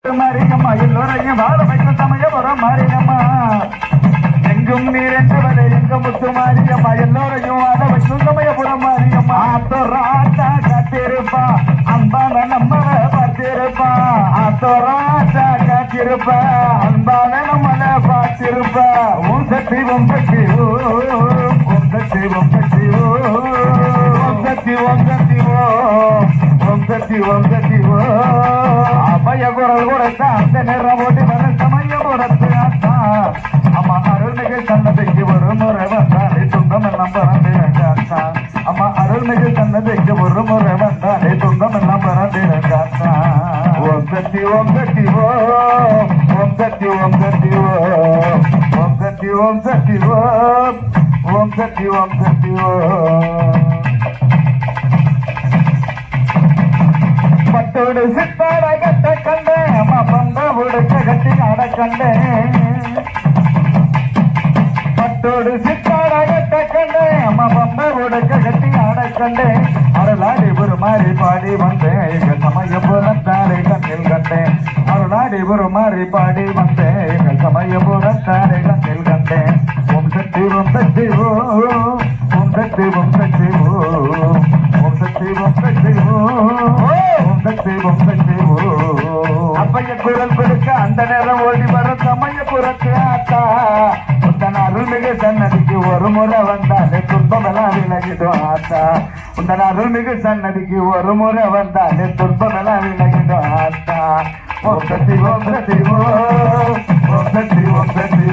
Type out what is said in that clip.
மாரியம்மா எல்லோரையும் வாழ வைக்கும் சமயபுரம் மாரியம்மா எங்கும் நீர் என்றவரே எங்க முத்து மாரியம்மா எல்லோரையும் வாழ வைக்கும் சமயபுரம் மாரியம்மா ஆத்தோராட்டா காத்திருப்பா அன்பான நம்மளை பார்த்திருப்பா ஆத்தோராட்டா காத்திருப்பா அன்பான நம்மளை பார்த்திருப்பா ஓம் சக்தி ஓம் சக்தி ஓம் சக்தி ஓம் சக்தி ஓம் சக்தி ஓம் சக்தி ஓம் சக்தி ஓம் சக்தி அபய குரல் கொடுத்த அந்த நேரம் ஓட்டி வர சமயம் கொடுத்து ஆத்தா அம்மா அருள்மிகு சன்னதிக்கு ஒரு முறை வந்தாலே துன்பம் எல்லாம் பறந்திருக்காத்தா அம்மா அருள்மிகு சன்னதிக்கு ஒரு முறை வந்தாலே துன்பம் எல்லாம் பறந்திருக்காத்தா ஓம் சக்தி ஓம் சக்தி ஓம் சக்தி ஓம் சக்தி ஓம் சக்தி ஓம் சக்தி ஓம் சக்தி ஓம் சக்தி பட்டோடு சித்தாட கட்ட கண்டேன் அம்மா பந்த உடுக்க கட்டி ஆட கண்டேன் பட்டோடு சித்தாட கட்ட கண்டேன் அம்மா பந்த உடுக்க கட்டி ஆட கண்டேன் அருளாடி ஒரு மாறி பாடி வந்தேன் எங்க சமயபுரத்தாரை கண்ணில் கண்டேன் அருளாடி ஒரு மாறி பாடி வந்தேன் எங்க சமயபுரத்தாரை கண்ணில் கண்டேன் ஓம் சக்தி ஓம் சக்தி ஓம் சக்தி ஓம் சக்தி ஓம் சக்தி ஓம் சக்தி அப்பைய குரல் கொடுக்க அந்த நேரம் ஓடி வர சமயபுரத்து ஆத்தா உந்தன் அருள்மிகு சன்னதிக்கு ஒரு முறை வந்தாலே துன்பமெல்லாம் விலகிடும் ஆத்தா உந்தன் அருள்மிகு சன்னதிக்கு ஒரு முறை வந்தாலே துன்பமெல்லாம் விலகிடும் ஆத்தா ஓம் சக்தி ஓம் சக்தி ஓம் சக்தி ஓம் சக்தி